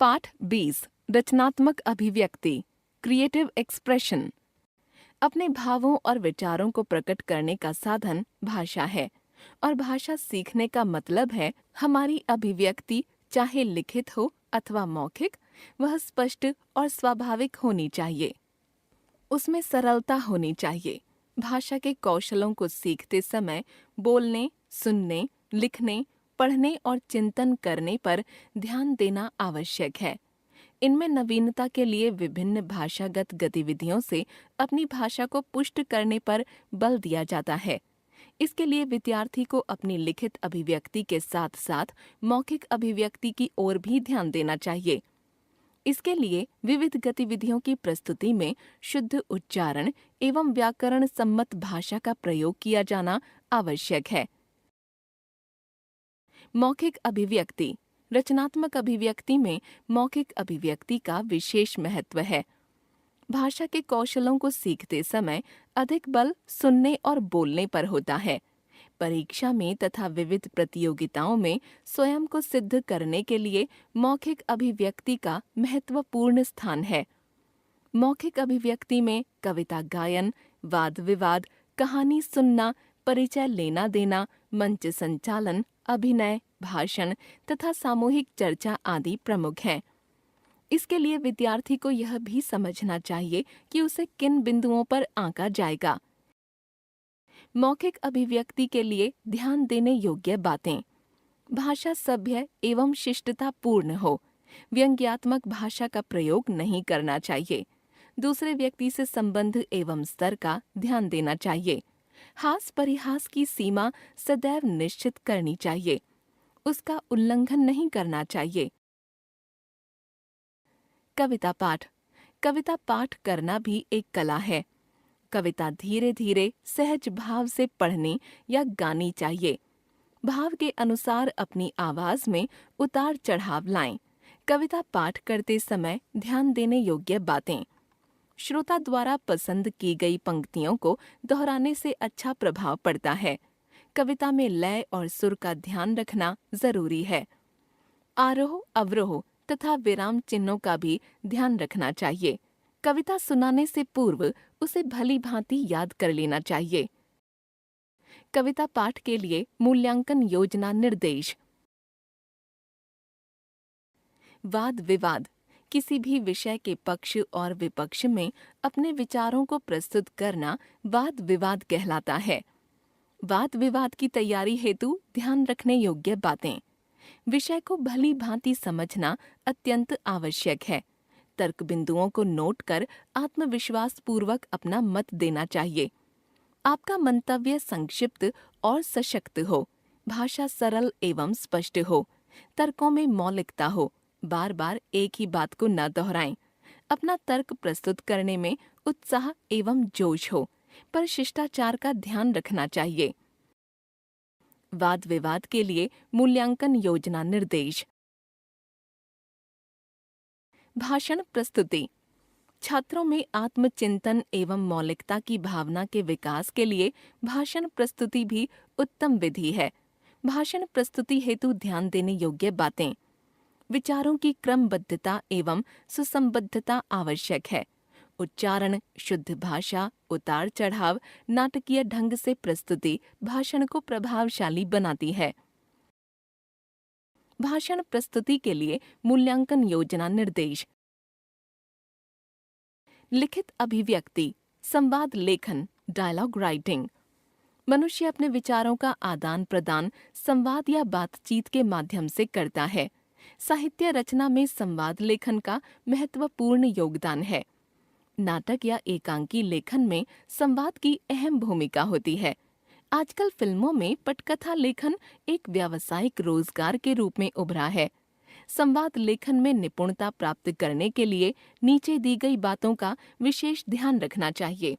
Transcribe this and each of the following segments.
पाठ 20 रचनात्मक अभिव्यक्ति क्रिएटिव एक्सप्रेशन। अपने भावों और विचारों को प्रकट करने का साधन भाषा है और भाषा सीखने का मतलब है हमारी अभिव्यक्ति चाहे लिखित हो अथवा मौखिक, वह स्पष्ट और स्वाभाविक होनी चाहिए। उसमें सरलता होनी चाहिए। भाषा के कौशलों को सीखते समय बोलने, सुनने, लिखने, पढ़ने और चिंतन करने पर ध्यान देना आवश्यक है। इनमें नवीनता के लिए विभिन्न भाषागत गतिविधियों से अपनी भाषा को पुष्ट करने पर बल दिया जाता है। इसके लिए विद्यार्थी को अपनी लिखित अभिव्यक्ति के साथ साथ मौखिक अभिव्यक्ति की ओर भी ध्यान देना चाहिए। इसके लिए विविध गतिविधियों की प्रस्तुति में शुद्ध उच्चारण एवं व्याकरण सम्मत भाषा का प्रयोग किया जाना आवश्यक है। मौखिक अभिव्यक्ति। रचनात्मक अभिव्यक्ति में मौखिक अभिव्यक्ति का विशेष महत्व है। भाषा के कौशलों को सीखते समय अधिक बल सुनने और बोलने पर होता है। परीक्षा में तथा विविध प्रतियोगिताओं में स्वयं को सिद्ध करने के लिए मौखिक अभिव्यक्ति का महत्वपूर्ण स्थान है। मौखिक अभिव्यक्ति में कविता गायन, वाद विवाद, कहानी सुनना, परिचय लेना देना, मंच संचालन, अभिनय, भाषण तथा सामूहिक चर्चा आदि प्रमुख हैं। इसके लिए विद्यार्थी को यह भी समझना चाहिए कि उसे किन बिंदुओं पर आंका जाएगा। मौखिक अभिव्यक्ति के लिए ध्यान देने योग्य बातें। भाषा सभ्य एवं शिष्टतापूर्ण हो। व्यंग्यात्मक भाषा का प्रयोग नहीं करना चाहिए। दूसरे व्यक्ति से संबंध एवं स्तर का ध्यान देना चाहिए। हास परिहास की सीमा सदैव निश्चित करनी चाहिए। उसका उल्लंघन नहीं करना चाहिए। कविता पाठ। कविता पाठ करना भी एक कला है। कविता धीरे धीरे सहज भाव से पढ़नी या गानी चाहिए। भाव के अनुसार अपनी आवाज में उतार चढ़ाव लाएं। कविता पाठ करते समय ध्यान देने योग्य बातें। श्रोता द्वारा पसंद की गई पंक्तियों को दोहराने से अच्छा प्रभाव पड़ता है। कविता में लय और सुर का ध्यान रखना जरूरी है। आरोह, अवरोह तथा विराम चिन्हों का भी ध्यान रखना चाहिए। कविता सुनाने से पूर्व उसे भली भांति याद कर लेना चाहिए। कविता पाठ के लिए मूल्यांकन योजना निर्देश। वाद विवाद। किसी भी विषय के पक्ष और विपक्ष में अपने विचारों को प्रस्तुत करना वाद विवाद कहलाता है। वाद विवाद की तैयारी हेतु ध्यान रखने योग्य बातें। विषय को भली भांति समझना अत्यंत आवश्यक है। तर्क बिंदुओं को नोट कर आत्मविश्वास पूर्वक अपना मत देना चाहिए। आपका मंतव्य संक्षिप्त और सशक्त हो। भाषा सरल एवं स्पष्ट हो। तर्कों में मौलिकता हो। बार बार एक ही बात को न दोहराएं। अपना तर्क प्रस्तुत करने में उत्साह एवं जोश हो, पर शिष्टाचार का ध्यान रखना चाहिए। वाद विवाद के लिए मूल्यांकन योजना निर्देश। भाषण प्रस्तुति। छात्रों में आत्मचिंतन एवं मौलिकता की भावना के विकास के लिए भाषण प्रस्तुति भी उत्तम विधि है। भाषण प्रस्तुति हेतु ध्यान देने योग्य बातें। विचारों की क्रमबद्धता एवं सुसंबद्धता आवश्यक है। उच्चारण, शुद्ध भाषा, उतार चढ़ाव, नाटकीय ढंग से प्रस्तुति भाषण को प्रभावशाली बनाती है। भाषण प्रस्तुति के लिए मूल्यांकन योजना निर्देश। लिखित अभिव्यक्ति, संवाद लेखन, डायलॉग राइटिंग। मनुष्य अपने विचारों का आदान प्रदान संवाद या बातचीत के माध्यम से करता है। साहित्य रचना में संवाद लेखन का महत्वपूर्ण योगदान है। नाटक या एकांकी लेखन में संवाद की अहम भूमिका होती है। आजकल फिल्मों में पटकथा लेखन एक व्यावसायिक रोजगार के रूप में उभरा है। संवाद लेखन में निपुणता प्राप्त करने के लिए नीचे दी गई बातों का विशेष ध्यान रखना चाहिए।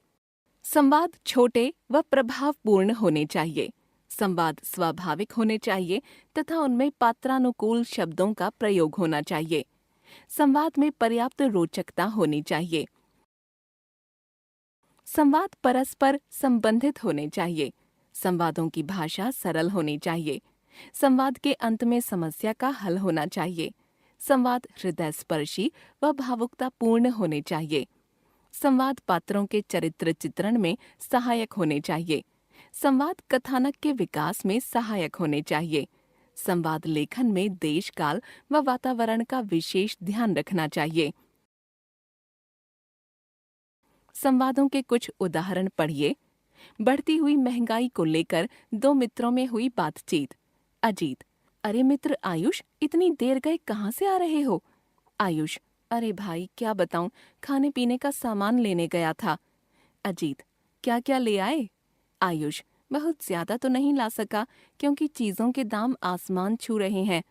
संवाद छोटे व प्रभावपूर्ण होने चाहिए। संवाद स्वाभाविक होने चाहिए तथा उनमें पात्रानुकूल शब्दों का प्रयोग होना चाहिए। संवाद में पर्याप्त रोचकता होनी चाहिए। संवाद परस्पर संबंधित होने चाहिए। संवादों की भाषा सरल होनी चाहिए। संवाद के अंत में समस्या का हल होना चाहिए। संवाद हृदय स्पर्शी व भावुकतापूर्ण होने चाहिए। संवाद पात्रों के चरित्र चित्रण में सहायक होने चाहिए। संवाद कथानक के विकास में सहायक होने चाहिए। संवाद लेखन में देश काल व वातावरण का विशेष ध्यान रखना चाहिए। संवादों के कुछ उदाहरण पढ़िए। बढ़ती हुई महंगाई को लेकर दो मित्रों में हुई बातचीत। अजीत: अरे मित्र आयुष, इतनी देर गए कहाँ से आ रहे हो? आयुष: अरे भाई क्या बताऊं, खाने पीने का सामान लेने गया था। अजीत: क्या क्या ले आए? आयुष: बहुत ज्यादा तो नहीं ला सका क्योंकि चीजों के दाम आसमान छू रहे हैं।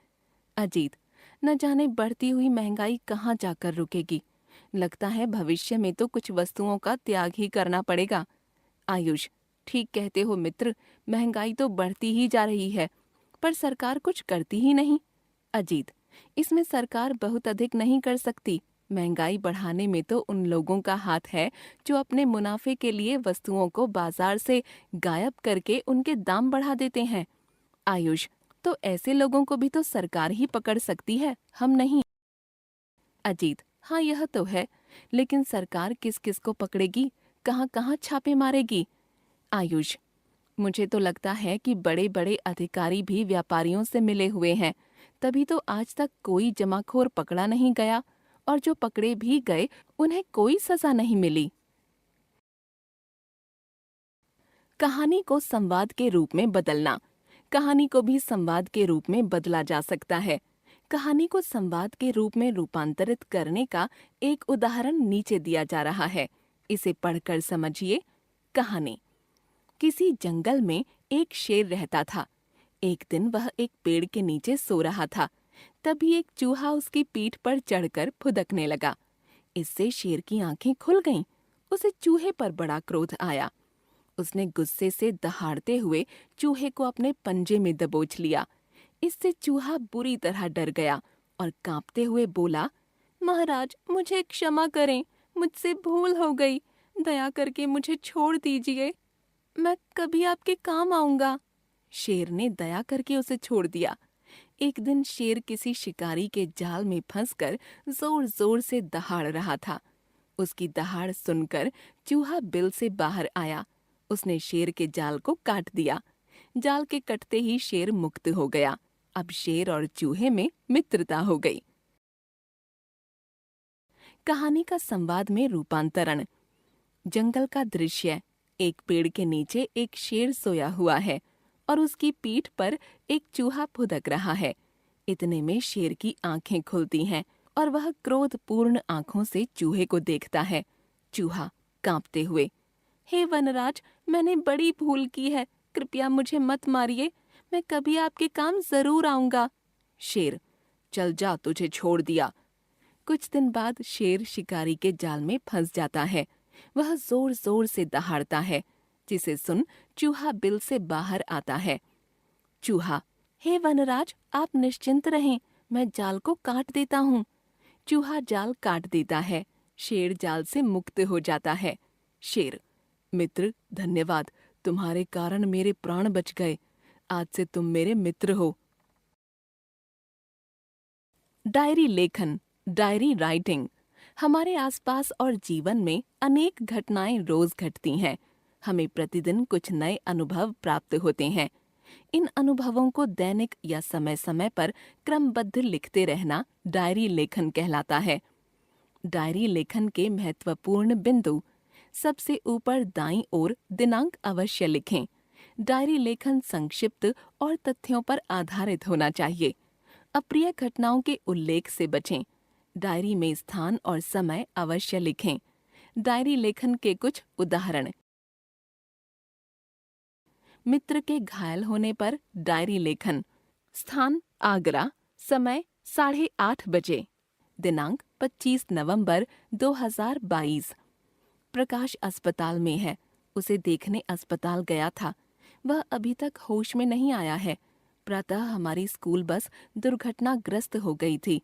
अजीत: न जाने बढ़ती हुई महंगाई कहाँ जाकर रुकेगी। लगता है भविष्य में तो कुछ वस्तुओं का त्याग ही करना पड़ेगा। आयुष: ठीक कहते हो मित्र, महंगाई तो बढ़ती ही जा रही है, पर सरकार कुछ करती ही नहीं। अजीत: इसमें सरकार बहुत अधिक नहीं कर सकती। महंगाई बढ़ाने में तो उन लोगों का हाथ है जो अपने मुनाफे के लिए वस्तुओं को बाजार से गायब करके उनके दाम बढ़ा देते हैं। आयुष: तो ऐसे लोगों को भी तो सरकार ही पकड़ सकती है, हम नहीं। अजीत: हाँ यह तो है, लेकिन सरकार किस किस को पकड़ेगी, कहाँ कहाँ छापे मारेगी? आयुष: मुझे तो लगता है कि बड़े बड़े अधिकारी भी व्यापारियों से मिले हुए हैं, तभी तो आज तक कोई जमाखोर पकड़ा नहीं गया, और जो पकड़े भी गए उन्हें कोई सजा नहीं मिली। कहानी को संवाद के रूप में बदलना। कहानी को भी संवाद के रूप में बदला जा सकता है। कहानी को संवाद के रूप में रूपांतरित करने का एक उदाहरण नीचे दिया जा रहा है, इसे पढ़कर समझिए। कहानी: किसी जंगल में एक शेर रहता था। एक दिन वह एक पेड़ के नीचे सो रहा था। तभी एक चूहा उसकी पीठ पर चढ़कर फुदकने लगा। इससे शेर की आंखें खुल गईं। उसे चूहे पर बड़ा क्रोध आया। उसने गुस्से से दहाड़ते हुए चूहे को अपने पंजे में दबोच लिया। इससे चूहा बुरी तरह डर गया और कांपते हुए बोला, महाराज मुझे क्षमा करें, मुझसे भूल हो गई, दया करके मुझे छोड़ दीजिए, मैं कभी आपके काम आऊंगा। शेर ने दया करके उसे छोड़ दिया। एक दिन शेर किसी शिकारी के जाल में फंसकर जोर जोर से दहाड़ रहा था। उसकी दहाड़ सुनकर चूहा बिल से बाहर आया। उसने शेर के जाल को काट दिया। जाल के कटते ही शेर मुक्त हो गया। अब शेर और चूहे में मित्रता हो गई। कहानी का संवाद में रूपांतरण। जंगल का दृश्य। एक पेड़ के नीचे एक शेर सोया हुआ है और उसकी पीठ पर एक चूहा फुदक रहा है। इतने में शेर की आंखें खुलती हैं और वह क्रोधपूर्ण आंखों से चूहे को देखता है। चूहा कांपते हुए, हे वनराज, मैंने बड़ी भूल की है, कृपया मुझे मत मारिए, मैं कभी आपके काम जरूर आऊंगा। शेर: चल जा, तुझे छोड़ दिया। कुछ दिन बाद शेर शिकारी के जाल में फंस जाता है। वह जोर जोर से दहाड़ता है, जिसे सुन चूहा बिल से बाहर आता है। चूहा: हे वनराज, आप निश्चिंत रहें, मैं जाल को काट देता हूँ। चूहा जाल काट देता है। शेर जाल से मुक्त हो जाता है। शेर: मित्र धन्यवाद, तुम्हारे कारण मेरे प्राण बच गए। आज से तुम मेरे मित्र हो। डायरी लेखन, डायरी राइटिंग। हमारे आसपास और जीवन में अनेक घटनाएं रोज घटती हैं। हमें प्रतिदिन कुछ नए अनुभव प्राप्त होते हैं। इन अनुभवों को दैनिक या समय समय पर क्रमबद्ध लिखते रहना डायरी लेखन कहलाता है। डायरी लेखन के महत्वपूर्ण बिंदु: सबसे ऊपर दाईं ओर दिनांक अवश्य लिखें। डायरी लेखन संक्षिप्त और तथ्यों पर आधारित होना चाहिए। अप्रिय घटनाओं के उल्लेख से बचें। डायरी में स्थान और समय अवश्य लिखें। डायरी लेखन के कुछ उदाहरण: मित्र के घायल होने पर डायरी लेखन। स्थान: आगरा। समय: 8:30 बजे। दिनांक: 25 नवंबर 2022। प्रकाश अस्पताल में है, उसे देखने अस्पताल गया था। वह अभी तक होश में नहीं आया है। प्रातः हमारी स्कूल बस दुर्घटनाग्रस्त हो गई थी।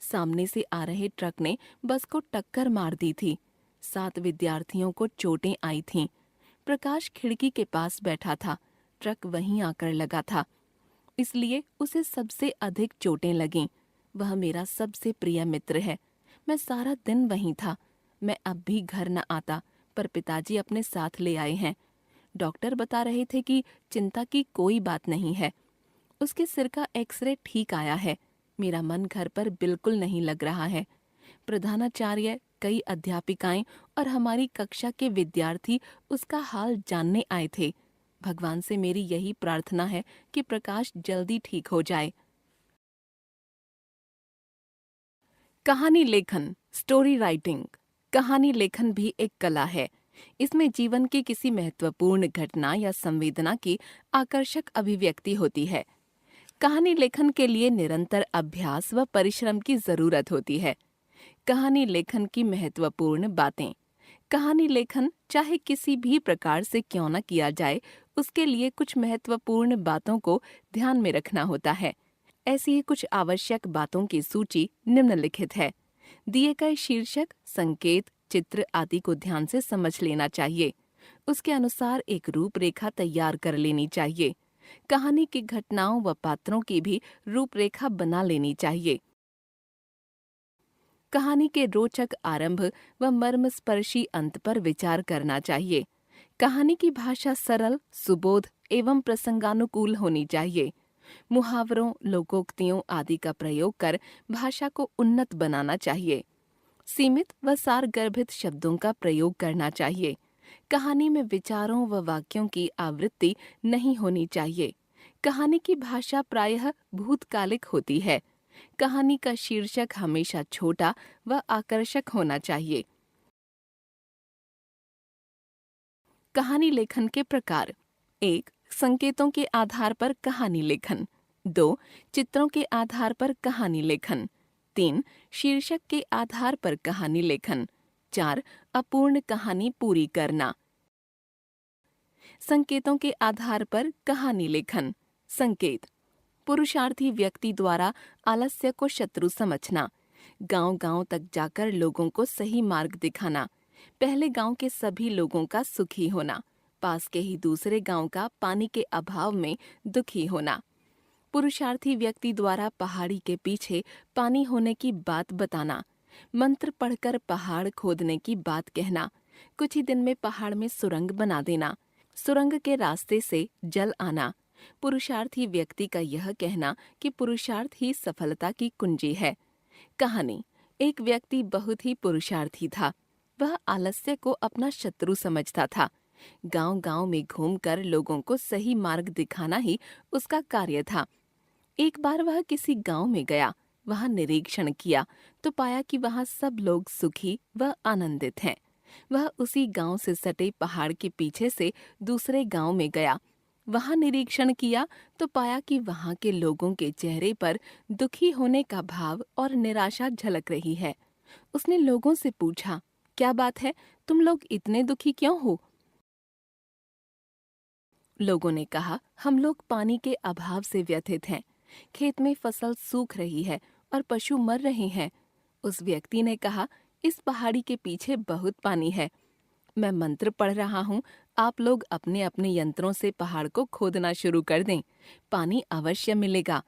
सामने से आ रहे ट्रक ने बस को टक्कर मार दी थी। 7 विद्यार्थियों को चोटें आई थीं। प्रकाश खिड़की के पास बैठा था। ट्रक वहीं आकर लगा था, इसलिए उसे सबसे अधिक चोटें लगीं। वह मेरा सबसे प्रिय मित्र है। मैं सारा दिन वहीं था। मैं अब भी घर न आता, पर पिताजी अपने साथ ले आए हैं। डॉक्टर बता रहे थे कि चिंता की कोई बात नहीं है। उसके सिर का एक्सरे ठीक आया है। मेरा मन घर पर बिल्कुल नहीं लग रहा है। प्रधानाचार्य, कई अध्यापिकाएं और हमारी कक्षा के विद्यार्थी उसका हाल जानने आए थे। भगवान से मेरी यही प्रार्थना है कि प्रकाश जल्दी ठीक हो जाए। कहानी लेखन, स्टोरी राइटिंग। कहानी लेखन भी एक कला है। इसमें जीवन की किसी महत्वपूर्ण घटना या संवेदना की आकर्षक अभिव्यक्ति होती है। कहानी लेखन के लिए निरंतर अभ्यास व परिश्रम की जरूरत होती है। कहानी लेखन की महत्वपूर्ण बातें। कहानी लेखन चाहे किसी भी प्रकार से क्यों न किया जाए, उसके लिए कुछ महत्वपूर्ण बातों को ध्यान में रखना होता है। ऐसी ही कुछ आवश्यक बातों की सूची निम्नलिखित है। दिए गए शीर्षक, संकेत, चित्र आदि को ध्यान से समझ लेना चाहिए। उसके अनुसार एक रूपरेखा तैयार कर लेनी चाहिए। कहानी की घटनाओं व पात्रों की भी रूपरेखा बना लेनी चाहिए। कहानी के रोचक आरंभ व मर्मस्पर्शी अंत पर विचार करना चाहिए। कहानी की भाषा सरल, सुबोध एवं प्रसंगानुकूल होनी चाहिए। मुहावरों, लोकोक्तियों आदि का प्रयोग कर भाषा को उन्नत बनाना चाहिए। सीमित व सारगर्भित शब्दों का प्रयोग करना चाहिए। कहानी में विचारों व वाक्यों की आवृत्ति नहीं होनी चाहिए। कहानी की भाषा प्रायः भूतकालिक होती है। कहानी का शीर्षक हमेशा छोटा व आकर्षक होना चाहिए। कहानी लेखन के प्रकार। 1. संकेतों के आधार पर कहानी लेखन। 2. चित्रों के आधार पर कहानी लेखन। 3. शीर्षक के आधार पर कहानी लेखन। 4. अपूर्ण कहानी पूरी करना। संकेतों के आधार पर कहानी लेखन। संकेत: पुरुषार्थी व्यक्ति द्वारा आलस्य को शत्रु समझना। गांव-गांव तक जाकर लोगों को सही मार्ग दिखाना। पहले गांव के सभी लोगों का सुखी होना। पास के ही दूसरे गांव का पानी के अभाव में दुखी होना। पुरुषार्थी व्यक्ति द्वारा पहाड़ी के पीछे पानी होने की बात बताना। मंत्र पढ़कर पहाड़ खोदने की बात कहना। कुछ ही दिन में पहाड़ में सुरंग बना देना। सुरंग के रास्ते से जल आना। पुरुषार्थी व्यक्ति का यह कहना कि पुरुषार्थ ही सफलता की कुंजी है। कहानी: एक व्यक्ति बहुत ही पुरुषार्थी था। वह आलस्य को अपना शत्रु समझता था। गांव-गांव में घूमकर लोगों को सही मार्ग दिखाना ही उसका कार्य था। एक बार वह किसी गांव में गया। वहां निरीक्षण किया तो पाया कि वहां सब लोग सुखी व आनंदित हैं। वह उसी गांव से सटे पहाड़ के पीछे से दूसरे गांव में गया। वहां निरीक्षण किया तो पाया कि वहां के लोगों के चेहरे पर दुखी होने का भाव और निराशा झलक रही है। उसने लोगों से पूछा, क्या बात है, तुम लोग इतने दुखी क्यों हो? लोगों ने कहा, हम लोग पानी के अभाव से व्यथित हैं। खेत में फसल सूख रही है और पशु मर रहे हैं। उस व्यक्ति ने कहा, इस पहाड़ी के पीछे बहुत पानी है। मैं मंत्र पढ़ रहा हूँ। आप लोग अपने अपने यंत्रों से पहाड़ को खोदना शुरू कर दें। पानी अवश्य मिलेगा।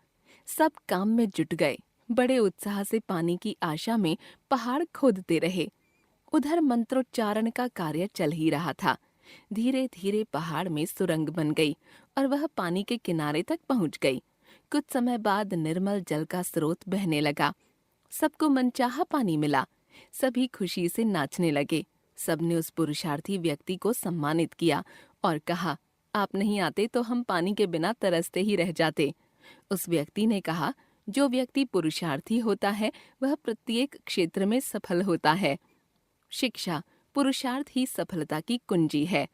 सब काम में जुट गए। बड़े उत्साह से पानी की आशा में पहाड़ खोदते रहे। उधर मंत्रोच्चारण का कार्य चल ही रहा था। धीरे धीरे पहाड़ में सुरंग बन गई और वह पानी के किनारे तक पहुंच गई। कुछ समय बाद निर्मल जल का स्रोत बहने लगा। सबको मनचाहा पानी मिला। सभी खुशी से नाचने लगे। सबने उस पुरुषार्थी व्यक्ति को सम्मानित किया और कहा, आप नहीं आते तो हम पानी के बिना तरसते ही रह जाते। उस व्यक्ति ने कहा, जो व्यक्ति पुरुषार्थी होता है वह प्रत्येक क्षेत्र में सफल होता है। शिक्षा: पुरुषार्थ ही सफलता की कुंजी है।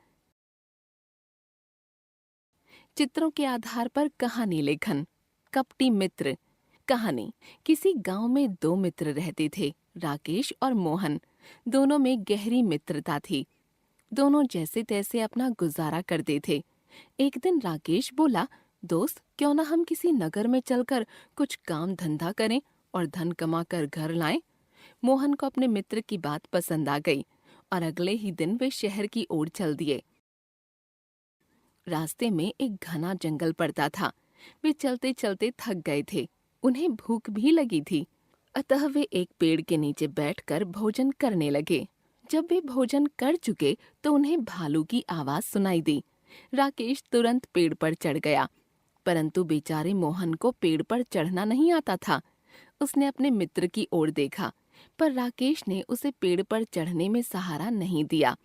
चित्रों के आधार पर कहानी लेखन। कपटी मित्र। कहानी: किसी गांव में दो मित्र रहते थे, राकेश और मोहन। दोनों में गहरी मित्रता थी। दोनों जैसे तैसे अपना गुजारा करते थे। एक दिन राकेश बोला, दोस्त, क्यों ना हम किसी नगर में चलकर कुछ काम धंधा करें और धन कमाकर घर लाएं। मोहन को अपने मित्र की बात पसंद आ गई और अगले ही दिन वे शहर की ओर चल दिए। रास्ते में एक घना जंगल पड़ता था। वे चलते चलते थक गए थे। उन्हें भूख भी लगी थी, अतः वे एक पेड़ के नीचे बैठकर भोजन करने लगे। जब वे भोजन कर चुके तो उन्हें भालू की आवाज सुनाई दी। राकेश तुरंत पेड़ पर चढ़ गया, परंतु बेचारे मोहन को पेड़ पर चढ़ना नहीं आता था। उसने अपने मित्र की ओर देखा, पर राकेश ने उसे पेड़ पर चढ़ने में सहारा नहीं दिया।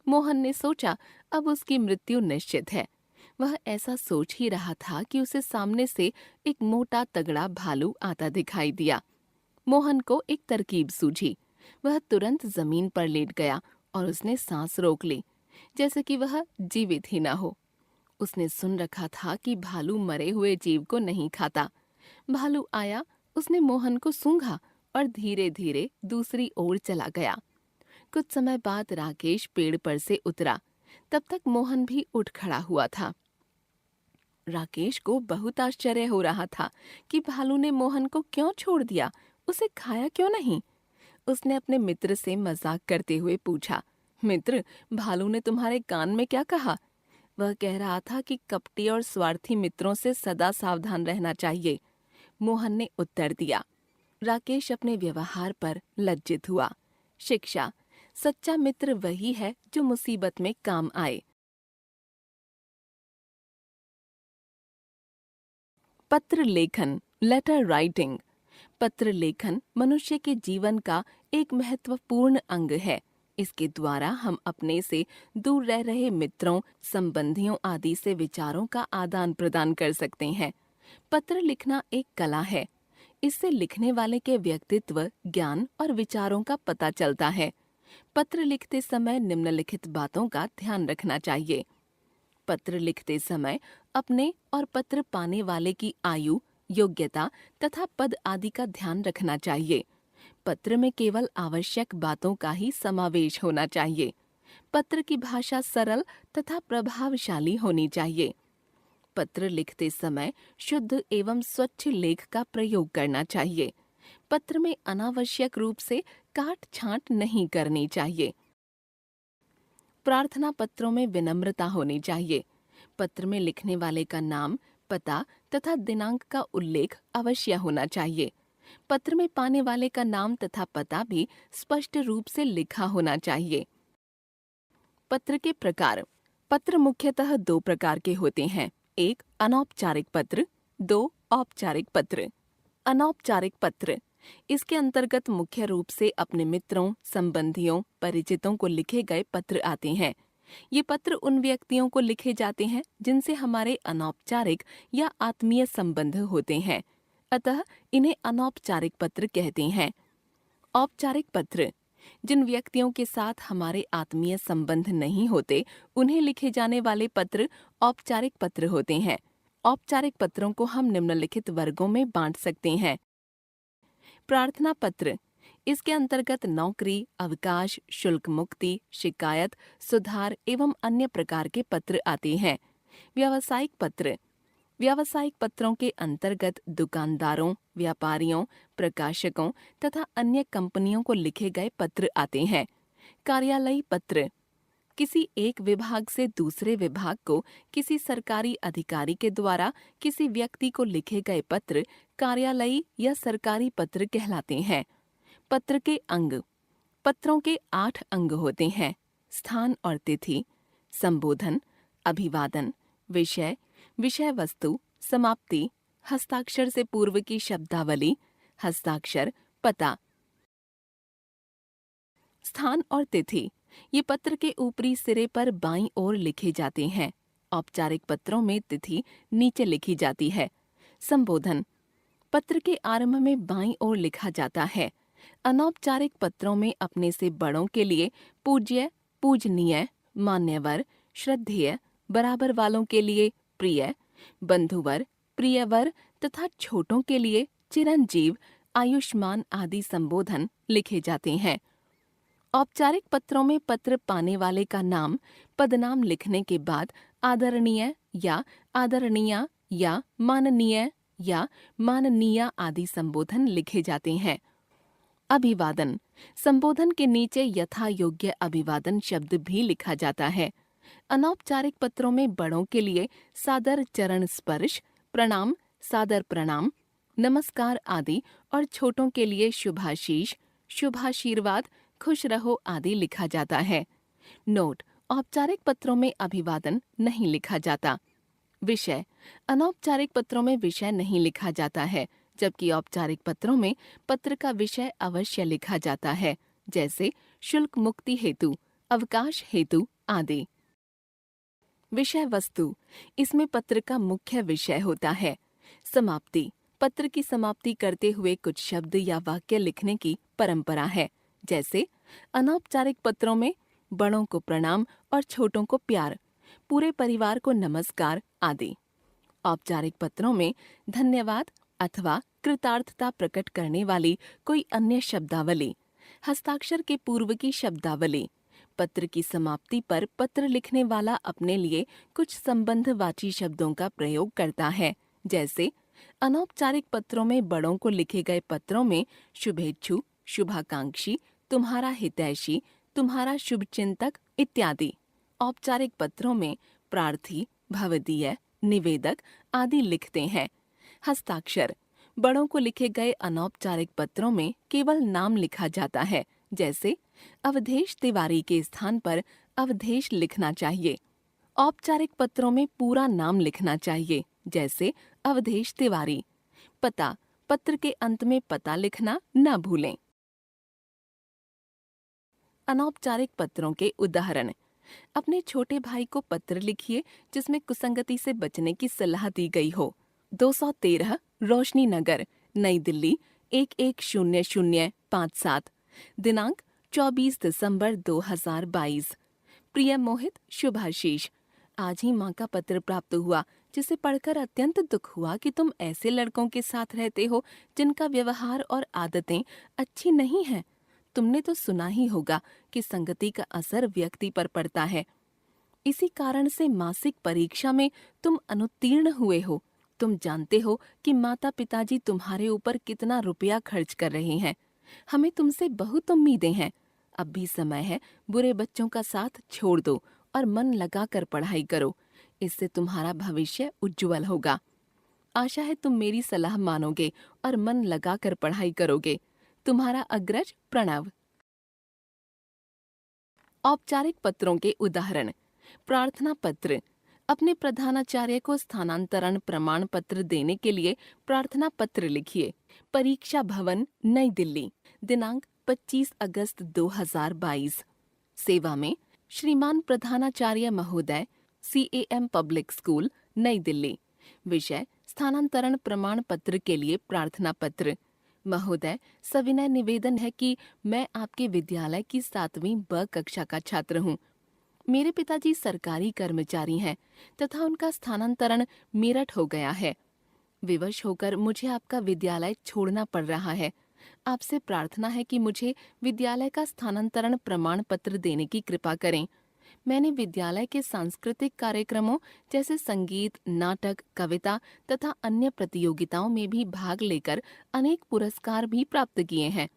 मोहन ने सोचा अब उसकी मृत्यु निश्चित है। वह ऐसा सोच ही रहा था कि उसे सामने से एक मोटा तगड़ा भालू आता दिखाई दिया। मोहन को एक तरकीब सूझी। वह तुरंत जमीन पर लेट गया और उसने सांस रोक ली, जैसे कि वह जीवित ही न हो। उसने सुन रखा था कि भालू मरे हुए जीव को नहीं खाता। भालू आया, उसने मोहन को सूंघा और धीरे धीरे दूसरी ओर चला गया। कुछ समय बाद राकेश पेड़ पर से उतरा। तब तक मोहन भी उठ खड़ा हुआ था। राकेश को बहुत आश्चर्य हो रहा था कि भालू ने मोहन को क्यों छोड़ दिया, उसे खाया क्यों नहीं। उसने अपने मित्र से मजाक करते हुए पूछा, मित्र, भालू ने तुम्हारे कान में क्या कहा? वह कह रहा था कि कपटी और स्वार्थी मित्रों से सदा सावधान रहना चाहिए। मोहन ने उत्तर दिया। राकेश अपने व्यवहार पर लज्जित हुआ। शिक्षा: सच्चा मित्र वही है जो मुसीबत में काम आए। पत्र लेखन, लेटर राइटिंग। पत्र लेखन मनुष्य के जीवन का एक महत्वपूर्ण अंग है। इसके द्वारा हम अपने से दूर रह रहे मित्रों, संबंधियों आदि से विचारों का आदान प्रदान कर सकते हैं। पत्र लिखना एक कला है। इससे लिखने वाले के व्यक्तित्व, ज्ञान और विचारों का पता चलता है। पत्र लिखते समय निम्नलिखित बातों का ध्यान रखना चाहिए। पत्र लिखते समय अपने और पत्र पाने वाले की आयु, योग्यता तथा पद आदि का ध्यान रखना चाहिए। पत्र में केवल आवश्यक बातों का ही समावेश होना चाहिए। पत्र की भाषा सरल तथा प्रभावशाली होनी चाहिए। पत्र लिखते समय शुद्ध एवं स्वच्छ लेख का प्रयोग करना चाहिए। पत्र में अनावश्यक रूप से काट छांट नहीं करनी चाहिए। प्रार्थना पत्रों में विनम्रता होनी चाहिए। पत्र में लिखने वाले का नाम, पता तथा दिनांक का उल्लेख अवश्य होना चाहिए। पत्र में पाने वाले का नाम तथा पता भी स्पष्ट रूप से लिखा होना चाहिए। पत्र के प्रकार: पत्र मुख्यतः दो प्रकार के होते हैं। एक, अनौपचारिक पत्र। दो, औपचारिक पत्र। अनौपचारिक पत्र: इसके अंतर्गत मुख्य रूप से अपने मित्रों, संबंधियों, परिचितों को लिखे गए पत्र आते हैं। ये पत्र उन व्यक्तियों को लिखे जाते हैं जिनसे हमारे अनौपचारिक या आत्मीय संबंध होते हैं, अतः इन्हें अनौपचारिक पत्र कहते हैं। औपचारिक पत्र: जिन व्यक्तियों के साथ हमारे आत्मीय संबंध नहीं होते, उन्हें लिखे जाने वाले पत्र औपचारिक पत्र होते हैं। औपचारिक पत्रों को हम निम्नलिखित वर्गों में बांट सकते हैं। प्रार्थना पत्र: इसके अंतर्गत नौकरी, अवकाश, शुल्क मुक्ति, शिकायत, सुधार एवं अन्य प्रकार के पत्र आते हैं। व्यावसायिक पत्र: व्यावसायिक पत्रों के अंतर्गत दुकानदारों, व्यापारियों, प्रकाशकों तथा अन्य कंपनियों को लिखे गए पत्र आते हैं। कार्यालयी पत्र: किसी एक विभाग से दूसरे विभाग को किसी सरकारी अधिकारी के द्वारा किसी व्यक्ति को लिखे गए पत्र कार्यालयी या सरकारी पत्र कहलाते हैं। पत्र के अंग: पत्रों के 8 अंग होते हैं। स्थान और तिथि, संबोधन, अभिवादन, विषय, विषय वस्तु, समाप्ति, हस्ताक्षर से पूर्व की शब्दावली, हस्ताक्षर, पता। स्थान और तिथि: ये पत्र के ऊपरी सिरे पर बाईं ओर लिखे जाते हैं। औपचारिक पत्रों में तिथि नीचे लिखी जाती है। संबोधन: पत्र के आरंभ में बाईं ओर लिखा जाता है। अनौपचारिक पत्रों में अपने से बड़ों के लिए पूज्य, पूजनीय, मान्यवर, श्रद्धेय, बराबर वालों के लिए प्रिय, बंधुवर, प्रियवर तथा छोटों के लिए चिरंजीव, आयुष्मान आदि संबोधन लिखे जाते हैं। औपचारिक पत्रों में पत्र पाने वाले का नाम, पदनाम लिखने के बाद आदरणीय या आदरणीया या माननीय आदि संबोधन लिखे जाते हैं। अभिवादन: संबोधन के नीचे यथा योग्य अभिवादन शब्द भी लिखा जाता है। अनौपचारिक पत्रों में बड़ों के लिए सादर चरण स्पर्श, प्रणाम, सादर प्रणाम, नमस्कार आदि और छोटों के लिए शुभाशीष, शुभाशीर्वाद, खुश रहो आदि लिखा जाता है। नोट: औपचारिक पत्रों में अभिवादन नहीं लिखा जाता। विषय: अनौपचारिक पत्रों में विषय नहीं लिखा जाता है, जबकि औपचारिक पत्रों में पत्र का विषय अवश्य लिखा जाता है, जैसे शुल्क मुक्ति हेतु, अवकाश हेतु आदि। विषय वस्तु: इसमें पत्र का मुख्य विषय होता है। समाप्ति: पत्र की समाप्ति करते हुए कुछ शब्द या वाक्य लिखने की परंपरा है, जैसे अनौपचारिक पत्रों में बड़ों को प्रणाम और छोटों को प्यार, पूरे परिवार को नमस्कार आदि। औपचारिक पत्रों में धन्यवाद अथवा कृतार्थता प्रकट करने वाली कोई अन्य शब्दावली, हस्ताक्षर के पूर्व की शब्दावली, पत्र की समाप्ति पर पत्र लिखने वाला अपने लिए कुछ संबंधवाची शब्दों का प्रयोग करता है, जैसे अनौपचारिक पत्रों में बड़ों को लिखे गए पत्रों में शुभेच्छु, शुभाकांक्षी, तुम्हारा हितैषी, तुम्हारा शुभचिंतक इत्यादि। औपचारिक पत्रों में प्रार्थी, भवदीय, निवेदक आदि लिखते हैं। हस्ताक्षर: बड़ों को लिखे गए अनौपचारिक पत्रों में केवल नाम लिखा जाता है, जैसे अवधेश तिवारी के स्थान पर अवधेश लिखना चाहिए। औपचारिक पत्रों में पूरा नाम लिखना चाहिए, जैसे अवधेश तिवारी। पता: पत्र के अंत में पता लिखना न भूलें। अनौपचारिक पत्रों के उदाहरण: अपने छोटे भाई को पत्र लिखिए जिसमें कुसंगति से बचने की सलाह दी गई हो। 213 रोशनी नगर, नई दिल्ली 110057। दिनांक 24 दिसंबर 2022। प्रिय मोहित, शुभाशीष, आज ही माँ का पत्र प्राप्त हुआ जिसे पढ़कर अत्यंत दुख हुआ कि तुम ऐसे लड़कों के साथ रहते हो जिनका व्यवहार और आदतें अच्छी नहीं हैं। तुमने तो सुना ही होगा कि संगति का असर व्यक्ति पर पड़ता है। इसी कारण से मासिक परीक्षा में तुम अनुत्तीर्ण हुए हो। तुम जानते हो कि माता पिताजी तुम्हारे ऊपर कितना रुपया खर्च कर रहे हैं। हमें तुमसे बहुत उम्मीदें हैं। अब भी समय है, बुरे बच्चों का साथ छोड़ दो और मन लगाकर पढ़ाई करो। इससे तुम्हारा भविष्य उज्जवल होगा। आशा है तुम मेरी सलाह मानोगे और मन लगाकर पढ़ाई करोगे। तुम्हारा अग्रज प्रणव। औपचारिक पत्रों के उदाहरण: प्रार्थना पत्र: अपने प्रधानाचार्य को स्थानांतरण प्रमाण पत्र देने के लिए प्रार्थना पत्र लिखिए। परीक्षा भवन, नई दिल्ली, दिनांक 25 अगस्त 2022। सेवा में श्रीमान प्रधानाचार्य महोदय, CAM पब्लिक स्कूल, नई दिल्ली। विषय: स्थानांतरण प्रमाण पत्र के लिए प्रार्थना पत्र। महोदय, सविनय निवेदन है कि मैं आपके विद्यालय की 7वीं ब कक्षा का छात्र हूँ। मेरे पिताजी सरकारी कर्मचारी हैं तथा उनका स्थानांतरण मेरठ हो गया है। विवश होकर मुझे आपका विद्यालय छोड़ना पड़ रहा है। आपसे प्रार्थना है कि मुझे विद्यालय का स्थानांतरण प्रमाण पत्र देने की कृपा करें। मैंने विद्यालय के सांस्कृतिक कार्यक्रमों जैसे संगीत, नाटक, कविता तथा अन्य प्रतियोगिताओं में भी भाग लेकर अनेक पुरस्कार भी प्राप्त किए हैं।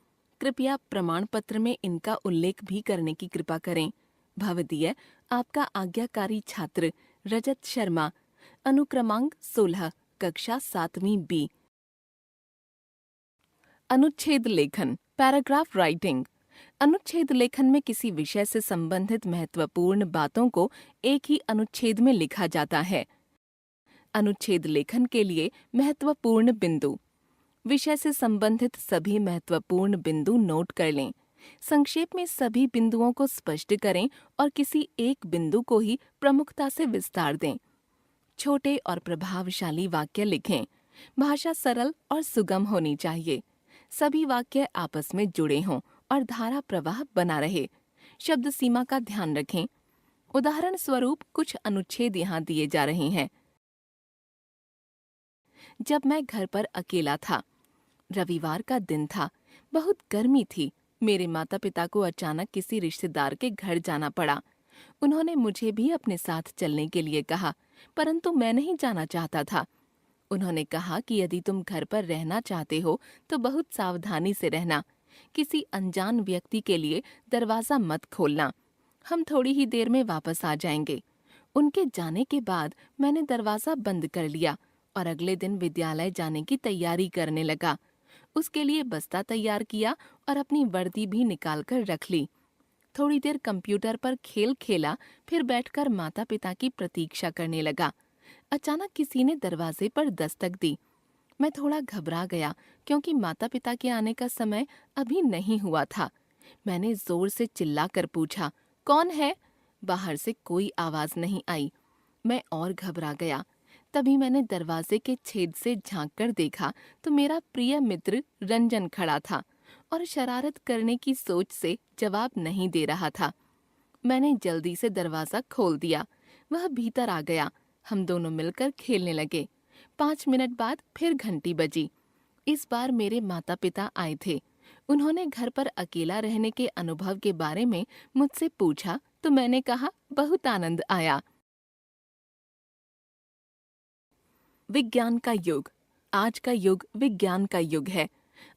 कृपया प्रमाण पत्र में इनका उल्लेख भी करने की कृपा करें। भवदीय, आपका आज्ञाकारी छात्र रजत शर्मा, अनुक्रमांक 16, कक्षा 7वीं B। अनुच्छेद लेखन, पैराग्राफ राइटिंग: अनुच्छेद लेखन में किसी विषय से संबंधित महत्वपूर्ण बातों को एक ही अनुच्छेद में लिखा जाता है। अनुच्छेद लेखन के लिए महत्वपूर्ण बिंदु: विषय से संबंधित सभी महत्वपूर्ण बिंदु नोट कर लें। संक्षेप में सभी बिंदुओं को स्पष्ट करें और किसी एक बिंदु को ही प्रमुखता से विस्तार दें। छोटे और प्रभावशाली वाक्य लिखें। भाषा सरल और सुगम होनी चाहिए। सभी वाक्य आपस में जुड़े हों और धारा प्रवाह बना रहे। शब्द सीमा का ध्यान रखें। उदाहरण स्वरूप कुछ अनुच्छेद यहाँ दिए जा रहे हैं। जब मैं घर पर अकेला था, रविवार का दिन था, बहुत गर्मी थी। मेरे माता पिता को अचानक किसी रिश्तेदार के घर जाना पड़ा। उन्होंने मुझे भी अपने साथ चलने के लिए कहा, परंतु मैं नहीं जाना चाहता था। उन्होंने कहा कि यदि तुम घर पर रहना चाहते हो तो बहुत सावधानी से रहना। किसी अनजान व्यक्ति के लिए दरवाजा मत खोलना। हम थोड़ी ही देर में वापस आ जाएंगे। उनके जाने के बाद मैंने दरवाजा बंद कर लिया और अगले दिन विद्यालय जाने की तैयारी करने लगा। उसके लिए बस्ता तैयार किया और अपनी वर्दी भी निकाल कर रख ली। थोड़ी देर कंप्यूटर पर खेल खेला, फिर बैठकर माता पिता की प्रतीक्षा करने लगा। अचानक किसी ने दरवाजे पर दस्तक दी। मैं थोड़ा घबरा गया क्योंकि माता पिता के आने का समय अभी नहीं हुआ था। मैंने जोर से चिल्लाकर पूछा, कौन है? बाहर से कोई आवाज नहीं आई। मैं और घबरा गया। तभी मैंने दरवाजे के छेद से झांक कर देखा तो मेरा प्रिय मित्र रंजन खड़ा था और शरारत करने की सोच से जवाब नहीं दे रहा था। मैंने जल्दी से दरवाजा खोल दिया। वह भीतर आ गया। हम दोनों मिलकर खेलने लगे। 5 मिनट बाद फिर घंटी बजी। इस बार मेरे माता पिता आए थे। उन्होंने घर पर अकेला रहने के अनुभव के बारे में मुझसे पूछा तो मैंने कहा, बहुत आनंद आया। विज्ञान का युग। आज का युग विज्ञान का युग है।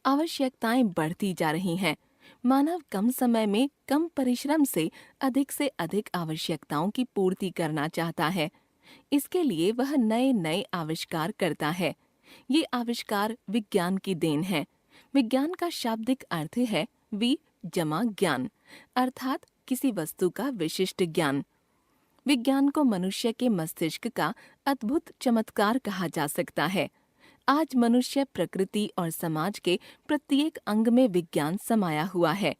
आवश्यकताएं बढ़ती जा रही हैं। मानव कम समय में कम परिश्रम से अधिक आवश्यकताओं की पूर्ति करना चाहता है। इसके लिए वह नए नए आविष्कार करता है। ये आविष्कार विज्ञान की देन है। विज्ञान का शाब्दिक अर्थ है वि जमा ज्ञान, अर्थात किसी वस्तु का विशिष्ट ज्ञान। विज्ञान को मनुष्य के मस्तिष्क का अद्भुत चमत्कार कहा जा सकता है। आज मनुष्य प्रकृति और समाज के प्रत्येक अंग में विज्ञान समाया हुआ है।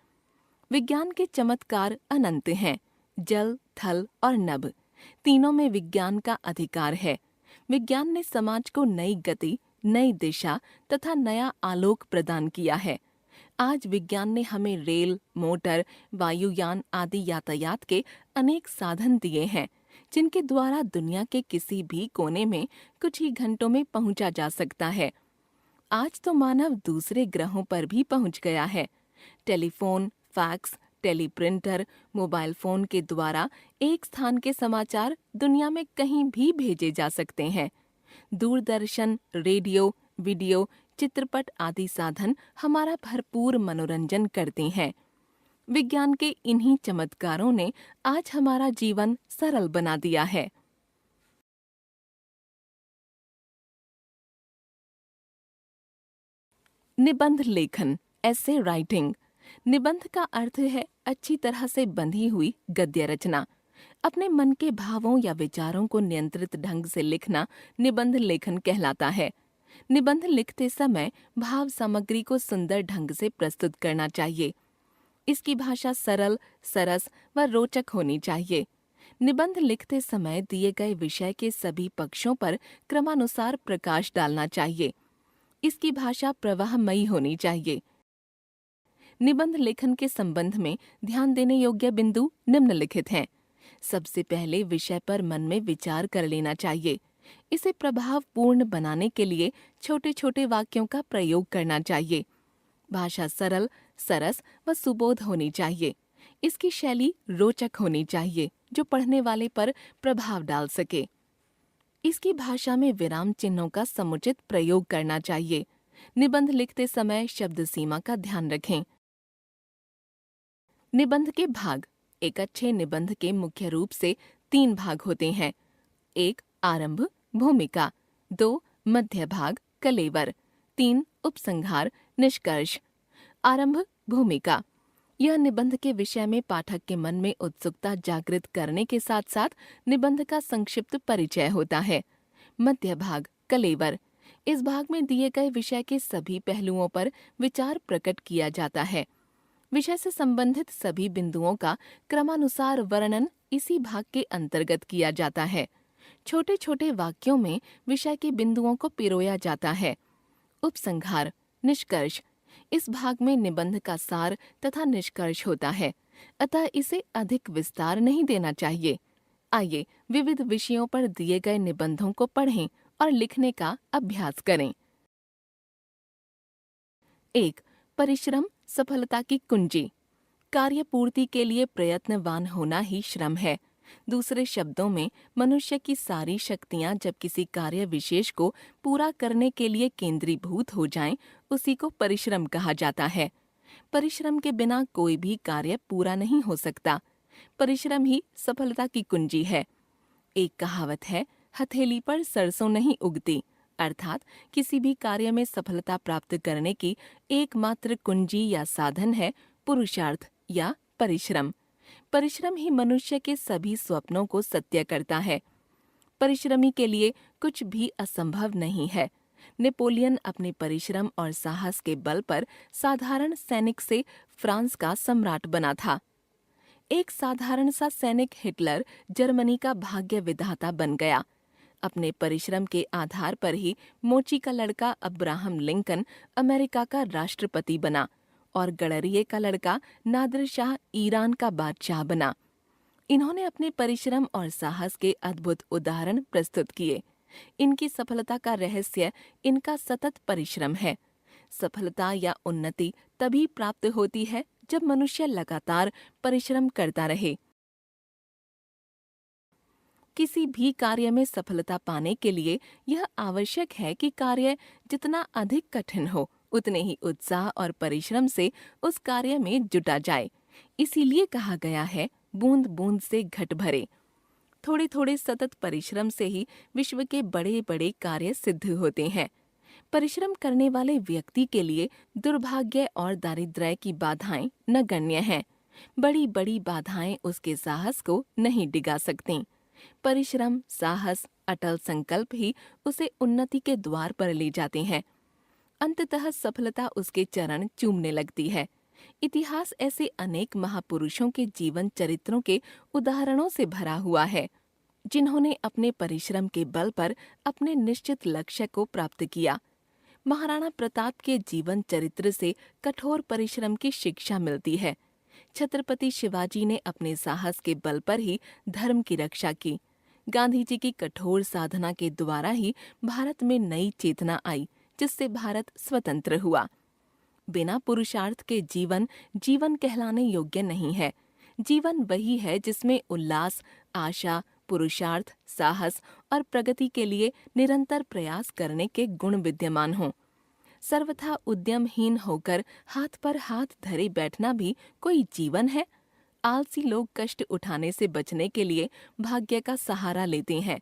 विज्ञान के चमत्कार अनंत हैं। जल, थल और नभ, तीनों में विज्ञान का अधिकार है। विज्ञान ने समाज को नई गति, नई दिशा तथा नया आलोक प्रदान किया है। आज विज्ञान ने हमें रेल, मोटर, वायुयान आदि यातायात के अनेक साधन दिए हैं, जिनके द्वारा दुनिया के किसी भी कोने में कुछ ही घंटों में पहुंचा जा सकता है। आज तो मानव दूसरे ग्रहों पर भी पहुंच गया है। Telephone, fax, teleprinter, mobile phone के द्वारा एक स्थान के समाचार दुनिया में कहीं भी भेजे जा सकते हैं। दूरदर्शन, रेडियो, वीडियो, चित्रपट आदि साधन हमारा भरपूर मनोरंजन करते हैं। विज्ञान के इन्हीं चमत्कारों ने आज हमारा जीवन सरल बना दिया है। निबंध लेखन, ऐसे राइटिंग। निबंध का अर्थ है अच्छी तरह से बंधी हुई गद्य रचना। अपने मन के भावों या विचारों को नियंत्रित ढंग से लिखना निबंध लेखन कहलाता है। निबंध लिखते समय भाव सामग्री को सुंदर ढंग से प्रस्तुत करना चाहिए। इसकी भाषा सरल, सरस व रोचक होनी चाहिए। निबंध लिखते समय दिए गए विषय के सभी पक्षों पर क्रमानुसार प्रकाश डालना चाहिए। इसकी भाषा प्रवाहमयी होनी चाहिए। निबंध लेखन के संबंध में ध्यान देने योग्य बिंदु निम्नलिखित हैं। सबसे पहले विषय पर मन में विचार कर लेना चाहिए। इसे प्रभावपूर्ण बनाने के लिए छोटे छोटे वाक्यों का प्रयोग करना चाहिए। भाषा सरल, सरस व सुबोध होनी चाहिए। इसकी शैली रोचक होनी चाहिए, जो पढ़ने वाले पर प्रभाव डाल सके। इसकी भाषा में विराम चिन्हों का समुचित प्रयोग करना चाहिए। निबंध लिखते समय शब्द सीमा का ध्यान रखें। निबंध के भाग। एक अच्छे निबंध के मुख्य रूप से 3 भाग होते हैं। 1 आरंभ, भूमिका। 2 मध्य भाग, कलेवर। 3 उपसंहार, निष्कर्ष। आरंभ, भूमिका। यह निबंध के विषय में पाठक के मन में उत्सुकता जागृत करने के साथ साथ निबंध का संक्षिप्त परिचय होता है। मध्य भाग, कलेवर। इस भाग में दिए गए विषय के सभी पहलुओं पर विचार प्रकट किया जाता है। विषय से संबंधित सभी बिंदुओं का क्रमानुसार वर्णन इसी भाग के अंतर्गत किया जाता है। छोटे छोटे वाक्यों में विषय के बिंदुओं को पिरोया जाता है। उपसंहार, निष्कर्ष। इस भाग में निबंध का सार तथा निष्कर्ष होता है, अतः इसे अधिक विस्तार नहीं देना चाहिए। आइए विविध विषयों पर दिए गए निबंधों को पढ़ें और लिखने का अभ्यास करें। 1 परिश्रम सफलता की कुंजी। कार्य पूर्ति के लिए प्रयत्नवान होना ही श्रम है। दूसरे शब्दों में, मनुष्य की सारी शक्तियां जब किसी कार्य विशेष को पूरा करने के लिए केंद्रीभूत हो जाएं, उसी को परिश्रम कहा जाता है। परिश्रम के बिना कोई भी कार्य पूरा नहीं हो सकता। परिश्रम ही सफलता की कुंजी है। एक कहावत है, हथेली पर सरसों नहीं उगती, अर्थात किसी भी कार्य में सफलता प्राप्त करने की एकमात्र कुंजी या साधन है पुरुषार्थ या परिश्रम। परिश्रम ही मनुष्य के सभी स्वप्नों को सत्य करता है। परिश्रमी के लिए कुछ भी असंभव नहीं है। नेपोलियन अपने परिश्रम और साहस के बल पर साधारण सैनिक से फ्रांस का सम्राट बना था। एक साधारण सा सैनिक हिटलर जर्मनी का भाग्य विधाता बन गया। अपने परिश्रम के आधार पर ही मोची का लड़का अब्राहम लिंकन अमेरिका का राष्ट्रपति बना और गडरिये का लड़का नादिर शाह ईरान का बादशाह बना। इन्होंने अपने परिश्रम और साहस के अद्भुत उदाहरण प्रस्तुत किए। इनकी सफलता का रहस्य इनका सतत परिश्रम है। सफलता या उन्नति तभी प्राप्त होती है जब मनुष्य लगातार परिश्रम करता रहे। किसी भी कार्य में सफलता पाने के लिए यह आवश्यक है कि कार्य जितना अधिक कठिन हो, उतने ही उत्साह और परिश्रम से उस कार्य में जुटा जाए। इसीलिए कहा गया है, बूंद बूंद से घट भरे। थोड़े थोड़े सतत परिश्रम से ही विश्व के बड़े बड़े कार्य सिद्ध होते हैं। परिश्रम करने वाले व्यक्ति के लिए दुर्भाग्य और दारिद्र्य की बाधाएं नगण्य हैं। बड़ी बड़ी बाधाएं उसके साहस को नहीं डिगा सकती। परिश्रम, साहस, अटल संकल्प ही उसे उन्नति के द्वार पर ले जाते हैं। अंततः सफलता उसके चरण चूमने लगती है। इतिहास ऐसे अनेक महापुरुषों के जीवन चरित्रों के उदाहरणों से भरा हुआ है, जिन्होंने अपने परिश्रम के बल पर अपने निश्चित लक्ष्य को प्राप्त किया। महाराणा प्रताप के जीवन चरित्र से कठोर परिश्रम की शिक्षा मिलती है। छत्रपति शिवाजी ने अपने साहस के बल पर ही धर्म की रक्षा की। गांधी जी की कठोर साधना के द्वारा ही भारत में नई चेतना आई, जिससे भारत स्वतंत्र हुआ। बिना पुरुषार्थ के जीवन जीवन कहलाने योग्य नहीं है। जीवन वही है जिसमें उल्लास, आशा, पुरुषार्थ, साहस और प्रगति के लिए निरंतर प्रयास करने के गुण विद्यमान हों। सर्वथा उद्यमहीन होकर हाथ पर हाथ धरे बैठना भी कोई जीवन है? आलसी लोग कष्ट उठाने से बचने के लिए भाग्य का सहारा लेते हैं।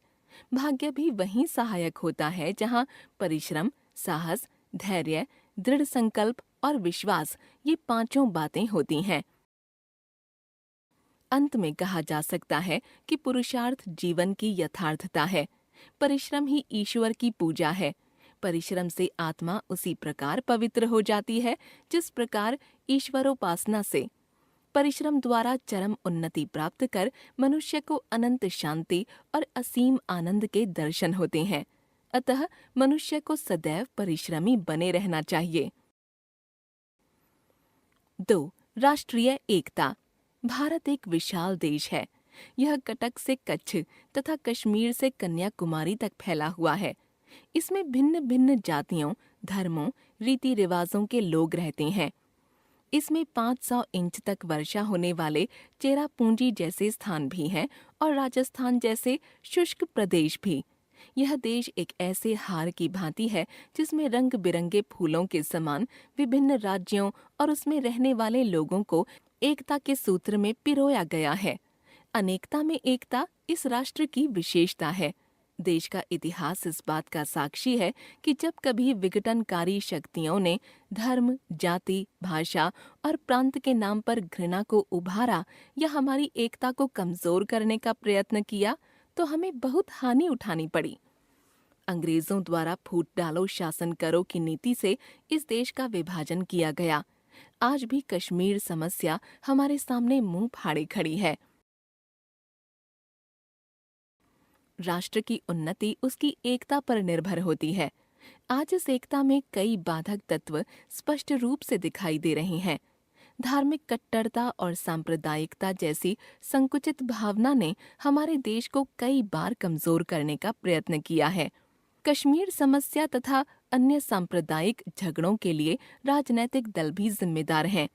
भाग्य भी वहीं सहायक होता है जहां परिश्रम, साहस, धैर्य, दृढ़ संकल्प और विश्वास, ये पांचों बातें होती हैं। अंत में कहा जा सकता है कि पुरुषार्थ जीवन की यथार्थता है। परिश्रम ही ईश्वर की पूजा है। परिश्रम से आत्मा उसी प्रकार पवित्र हो जाती है जिस प्रकार ईश्वरोपासना से परिश्रम द्वारा चरम उन्नति प्राप्त कर मनुष्य को अनंत शांति और असीम आनंद के दर्शन होते हैं। अतः मनुष्य को सदैव परिश्रमी बने रहना चाहिए। 2. राष्ट्रीय एकता। भारत एक विशाल देश है। यह कटक से कच्छ तथा कश्मीर से कन्याकुमारी तक फैला हुआ है। इसमें भिन्न भिन्न जातियों, धर्मों, रीति रिवाजों के लोग रहते हैं। इसमें 500 इंच तक वर्षा होने वाले चेरापूंजी जैसे स्थान भी हैं और राजस्थान जैसे शुष्क प्रदेश भी। यह देश एक ऐसे हार की भांति है जिसमें रंग बिरंगे फूलों के समान विभिन्न राज्यों और उसमें रहने वाले लोगों को एकता के सूत्र में पिरोया गया है। अनेकता में एकता इस राष्ट्र की विशेषता है। देश का इतिहास इस बात का साक्षी है कि जब कभी विघटनकारी शक्तियों ने धर्म, जाति, भाषा और प्रांत के नाम पर घृणा को उभारा या हमारी एकता को कमजोर करने का प्रयत्न किया, तो हमें बहुत हानि उठानी पड़ी। अंग्रेजों द्वारा फूट डालो शासन करो की नीति से इस देश का विभाजन किया गया। आज भी कश्मीर समस्या हमारे सामने मुंह फाड़े खड़ी है। राष्ट्र की उन्नति उसकी एकता पर निर्भर होती है। आज इस एकता में कई बाधक तत्व स्पष्ट रूप से दिखाई दे रहे हैं। धार्मिक कट्टरता और सांप्रदायिकता जैसी संकुचित भावना ने हमारे देश को कई बार कमजोर करने का प्रयत्न किया है। कश्मीर समस्या तथा अन्य सांप्रदायिक झगड़ों के लिए राजनैतिक दल भी जिम्मेदार हैं।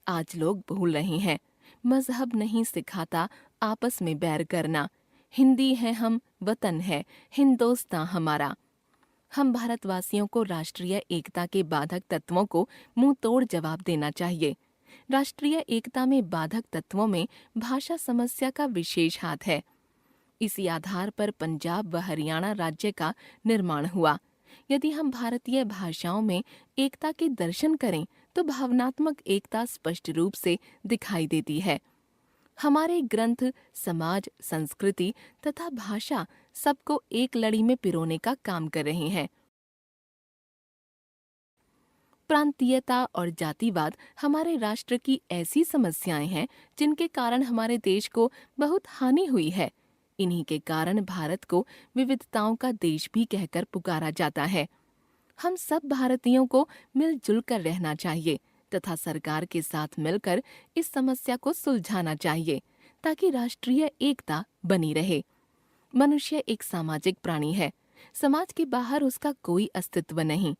आज लोग भूल रहे हैं, मजहब नहीं सिखाता आपस में बैर करना। हिंदी है हम, वतन है हिंदुस्तान हमारा। हम भारतवासियों को राष्ट्रीय एकता के बाधक तत्वों को मुंह तोड़ जवाब देना चाहिए। राष्ट्रीय एकता में बाधक तत्वों में भाषा समस्या का विशेष हाथ है। इसी आधार पर पंजाब व हरियाणा राज्य का निर्माण हुआ। यदि हम भारतीय भाषाओं में एकता के दर्शन करें तो भावनात्मक एकता स्पष्ट रूप से दिखाई देती है। हमारे ग्रंथ समाज, संस्कृति तथा भाषा सबको एक लड़ी में पिरोने का काम कर रहे हैं। प्रांतीयता और जातिवाद हमारे राष्ट्र की ऐसी समस्याएं हैं जिनके कारण हमारे देश को बहुत हानि हुई है। इन्हीं के कारण भारत को विविधताओं का देश भी कहकर पुकारा जाता है। हम सब भारतीयों को मिलजुल कर रहना चाहिए तथा सरकार के साथ मिलकर इस समस्या को सुलझाना चाहिए ताकि राष्ट्रीय एकता बनी रहे। मनुष्य एक सामाजिक प्राणी है। समाज के बाहर उसका कोई अस्तित्व नहीं।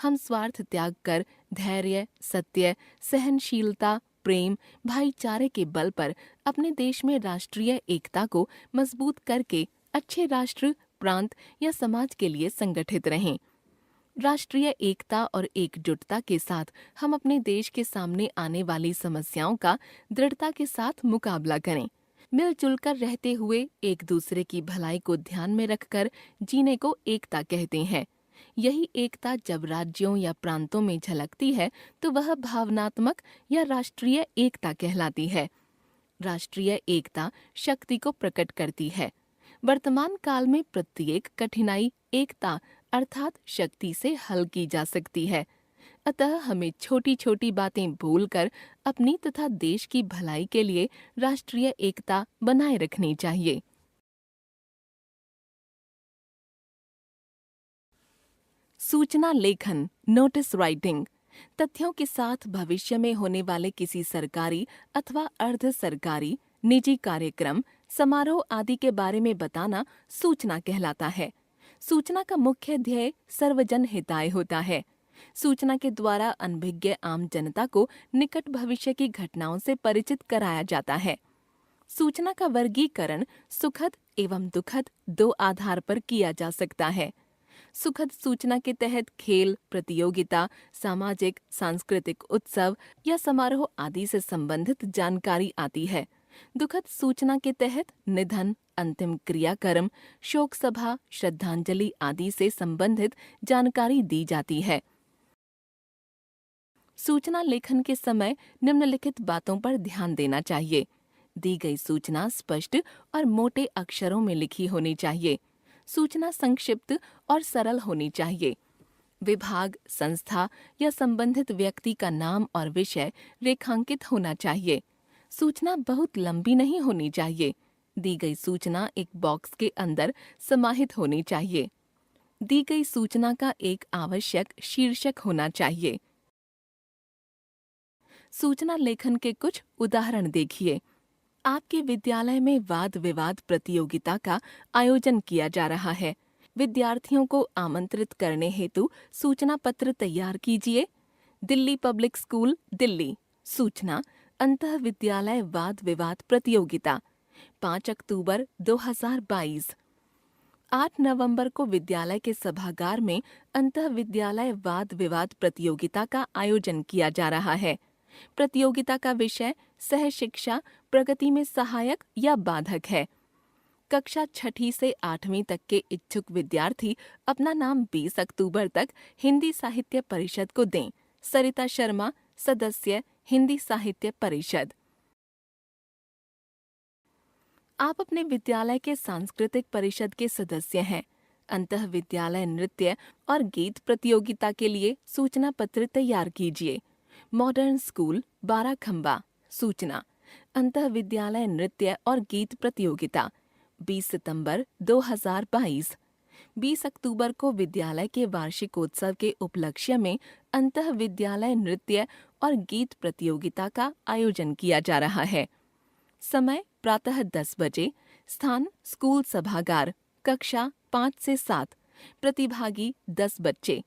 हम स्वार्थ त्याग कर धैर्य, सत्य, सहनशीलता, प्रेम, भाईचारे के बल पर अपने देश में राष्ट्रीय एकता को मजबूत करके अच्छे राष्ट्र, प्रांत या समाज के लिए संगठित रहें। राष्ट्रीय एकता और एकजुटता के साथ हम अपने देश के सामने आने वाली समस्याओं का दृढ़ता के साथ मुकाबला करें। मिलजुल कर रहते हुए एक दूसरे की भलाई को ध्यान में रखकर जीने को एकता कहते हैं। यही एकता जब राज्यों या प्रांतों में झलकती है तो वह भावनात्मक या राष्ट्रीय एकता कहलाती है। राष्ट्रीय एकता शक्ति को प्रकट करती है। वर्तमान काल में प्रत्येक कठिनाई एकता अर्थात शक्ति से हल की जा सकती है। अतः हमें छोटी छोटी बातें भूलकर अपनी तथा देश की भलाई के लिए राष्ट्रीय एकता बनाए रखनी चाहिए। सूचना लेखन, नोटिस राइटिंग, तथ्यों के साथ भविष्य में होने वाले किसी सरकारी अथवा अर्ध सरकारी, निजी कार्यक्रम, समारोह आदि के बारे में बताना सूचना कहलाता है। सूचना का मुख्य ध्येय सर्वजन हिताय होता है। सूचना के द्वारा अनभिज्ञ आम जनता को निकट भविष्य की घटनाओं से परिचित कराया जाता है। सूचना का वर्गीकरण सुखद एवं दुखद दो आधार पर किया जा सकता है। सुखद सूचना के तहत खेल, प्रतियोगिता, सामाजिक, सांस्कृतिक उत्सव या समारोह आदि से संबंधित जानकारी आती है। दुखद सूचना के तहत निधन, अंतिम क्रियाक्रम, शोक सभा, श्रद्धांजलि आदि से संबंधित जानकारी दी जाती है। सूचना लेखन के समय निम्नलिखित बातों पर ध्यान देना चाहिए। दी गई सूचना स्पष्ट और मोटे अक्षरों में लिखी होनी चाहिए। सूचना संक्षिप्त और सरल होनी चाहिए। विभाग, संस्था या संबंधित व्यक्ति का नाम और विषय रेखांकित होना चाहिए। सूचना बहुत लंबी नहीं होनी चाहिए। दी गई सूचना एक बॉक्स के अंदर समाहित होनी चाहिए। दी गई सूचना का एक आवश्यक शीर्षक होना चाहिए। सूचना लेखन के कुछ उदाहरण देखिए। आपके विद्यालय में वाद विवाद प्रतियोगिता का आयोजन किया जा रहा है। विद्यार्थियों को आमंत्रित करने हेतु सूचना पत्र तैयार कीजिए। Delhi public school, Delhi. सूचना अंतः विद्यालय वाद विवाद प्रतियोगिता 5 अक्टूबर 2022। 8 नवंबर को विद्यालय के सभागार में अंतः विद्यालय वाद विवाद प्रतियोगिता का आयोजन किया जा रहा है। प्रतियोगिता का विषय सह शिक्षा प्रगति में सहायक या बाधक है। कक्षा 6ठी से 8वीं तक के इच्छुक विद्यार्थी अपना नाम 20 अक्टूबर तक हिंदी साहित्य परिषद को दें। सरिता शर्मा, सदस्य, हिंदी साहित्य परिषद। आप अपने विद्यालय के सांस्कृतिक परिषद के सदस्य हैं। अंतः विद्यालय नृत्य और गीत प्रतियोगिता के लिए सूचना पत्र तैयार कीजिए। Modern school, Barakhamba. सूचना अंतः विद्यालय नृत्य और गीत प्रतियोगिता 20 सितंबर 2022। 20 अक्टूबर को विद्यालय के वार्षिकोत्सव के उपलक्ष्य में अंतः विद्यालय नृत्य और गीत प्रतियोगिता का आयोजन किया जा रहा है। समय प्रातः 10 बजे। स्थान स्कूल सभागार, कक्षा 5 से 7। प्रतिभागी 10 बच्चे।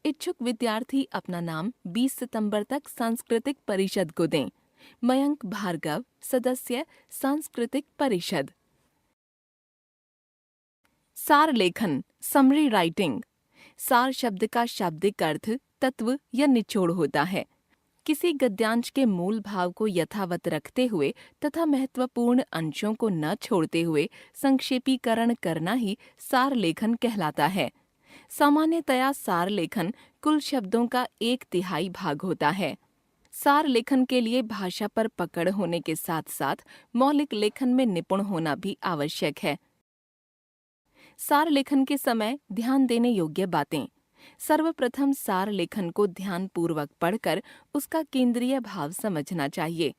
इच्छुक विद्यार्थी अपना नाम 20 सितंबर तक सांस्कृतिक परिषद को दें। मयंक भार्गव, सदस्य, सांस्कृतिक परिषद। सार लेखन, समरी राइटिंग। सार शब्द का शाब्दिक अर्थ तत्व या निचोड़ होता है। किसी गद्यांश के मूल भाव को यथावत रखते हुए तथा महत्वपूर्ण अंशों को न छोड़ते हुए संक्षेपीकरण करना ही सार लेखन कहलाता है। सामान्यतया सार लेखन कुल शब्दों का 1/3 भाग होता है। सार लेखन के लिए भाषा पर पकड़ होने के साथ साथ मौलिक लेखन में निपुण होना भी आवश्यक है। सार लेखन के समय ध्यान देने योग्य बातें। सर्वप्रथम सार लेखन को ध्यानपूर्वक पढ़कर उसका केंद्रीय भाव समझना चाहिए।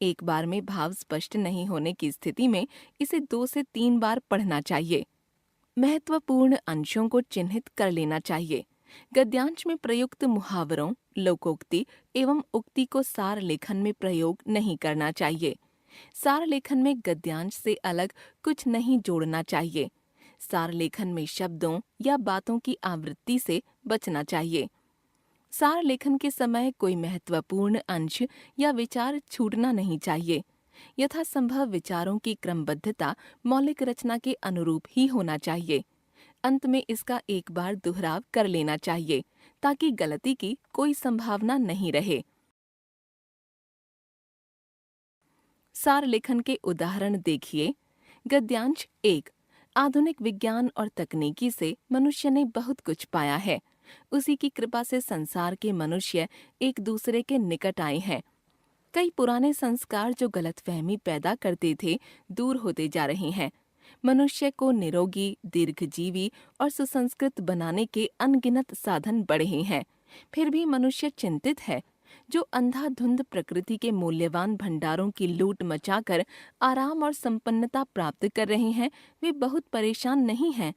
एक बार में भाव स्पष्ट नहीं होने की स्थिति में इसे 2 से 3 बार पढ़ना चाहिए। महत्वपूर्ण अंशों को चिन्हित कर लेना चाहिए। गद्यांश में प्रयुक्त मुहावरों, लोकोक्ति एवं उक्ति को सार लेखन में प्रयोग नहीं करना चाहिए। सार लेखन में गद्यांश से अलग कुछ नहीं जोड़ना चाहिए। सार लेखन में शब्दों या बातों की आवृत्ति से बचना चाहिए। सार लेखन के समय कोई महत्वपूर्ण अंश या विचार छूटना नहीं चाहिए। यथासंभव विचारों की क्रमबद्धता मौलिक रचना के अनुरूप ही होना चाहिए। अंत में इसका एक बार दोहराव कर लेना चाहिए ताकि गलती की कोई संभावना नहीं रहे। सार लेखन के उदाहरण देखिए। गद्यांश 1। आधुनिक विज्ञान और तकनीकी से मनुष्य ने बहुत कुछ पाया है। उसी की कृपा से संसार के मनुष्य एक दूसरे के निकट आए हैं। कई पुराने संस्कार जो गलतफहमी पैदा करते थे, दूर होते जा रहे हैं। मनुष्य को निरोगी, दीर्घजीवी और सुसंस्कृत बनाने के अनगिनत साधन बढ़े हैं। फिर भी मनुष्य चिंतित है। जो अंधाधुंध प्रकृति के मूल्यवान भंडारों की लूट मचाकर आराम और संपन्नता प्राप्त कर रहे हैं, वे बहुत परेशान नहीं हैं।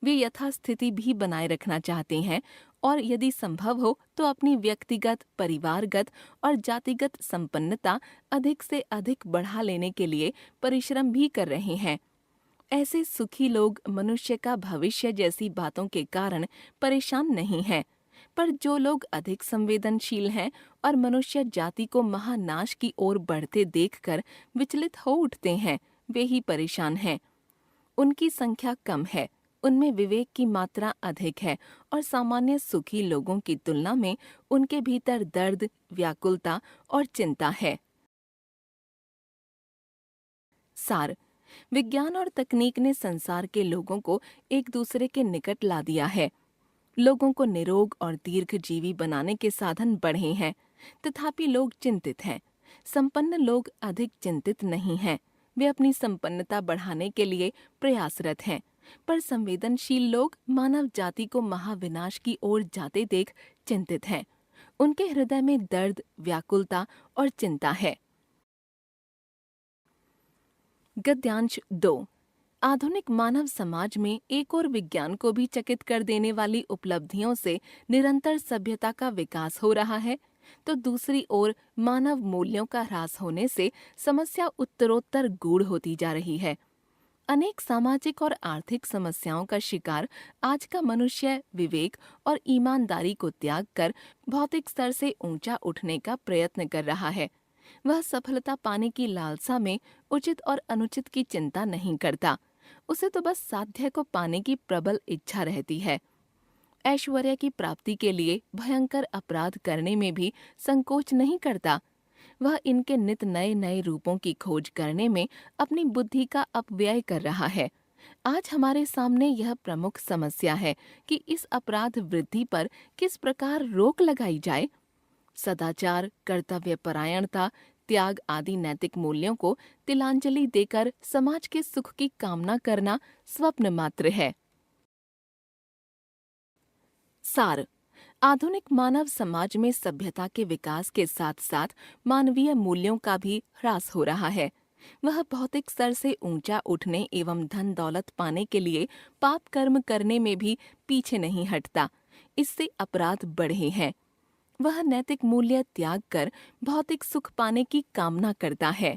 वे यथास्थिति भी बनाए रखना चाहते हैं और यदि संभव हो तो अपनी व्यक्तिगत, परिवारगत और जातिगत संपन्नता अधिक से अधिक बढ़ा लेने के लिए परिश्रम भी कर रहे हैं। ऐसे सुखी लोग मनुष्य का भविष्य जैसी बातों के कारण परेशान नहीं हैं, पर जो लोग अधिक संवेदनशील हैं और मनुष्य जाति को महानाश की ओर बढ़ते देखकर विचलित हो उठते हैं, वे ही परेशान हैं। उनकी संख्या कम है, उनमें विवेक की मात्रा अधिक है और सामान्य सुखी लोगों की तुलना में उनके भीतर दर्द, व्याकुलता और चिंता है। सार। विज्ञान और तकनीक ने संसार के लोगों को एक दूसरे के निकट ला दिया है। लोगों को निरोग और दीर्घजीवी बनाने के साधन बढ़े हैं, तथापि लोग चिंतित हैं। संपन्न लोग अधिक चिंतित नहीं हैं। वे अपनी संपन्नता बढ़ाने के लिए प्रयासरत हैं, पर संवेदनशील लोग मानव जाति को महाविनाश की ओर जाते देख चिंतित हैं। उनके हृदय में दर्द, व्याकुलता और चिंता है। गद्यांश 2। आधुनिक मानव समाज में एक और विज्ञान को भी चकित कर देने वाली उपलब्धियों से निरंतर सभ्यता का विकास हो रहा है, तो दूसरी ओर मानव मूल्यों का ह्रास होने से समस्या उत्तरोत्तर गूढ़ होती जा रही है। अनेक सामाजिक और आर्थिक समस्याओं का शिकार आज का मनुष्य विवेक और ईमानदारी को त्याग कर भौतिक स्तर से ऊंचा उठने का प्रयत्न कर रहा है। वह सफलता पाने की लालसा में उचित और अनुचित की चिंता नहीं करता। उसे तो बस साध्य को पाने की प्रबल इच्छा रहती है। ऐश्वर्य की प्राप्ति के लिए भयंकर अपराध करने में भी संकोच नहीं करता। वह इनके नित नए नए रूपों की खोज करने में अपनी बुद्धि का अपव्यय कर रहा है। आज हमारे सामने यह प्रमुख समस्या है कि इस अपराध वृद्धि पर किस प्रकार रोक लगाई जाए। सदाचार, कर्तव्य परायणता, त्याग आदि नैतिक मूल्यों को तिलांजलि देकर समाज के सुख की कामना करना स्वप्न मात्र है। सार। आधुनिक मानव समाज में सभ्यता के विकास के साथ साथ मानवीय मूल्यों का भी ह्रास हो रहा है। वह भौतिक स्तर से ऊंचा उठने एवं धन दौलत पाने के लिए पाप कर्म करने में भी पीछे नहीं हटता। इससे अपराध बढ़े हैं। वह नैतिक मूल्य त्याग कर भौतिक सुख पाने की कामना करता है।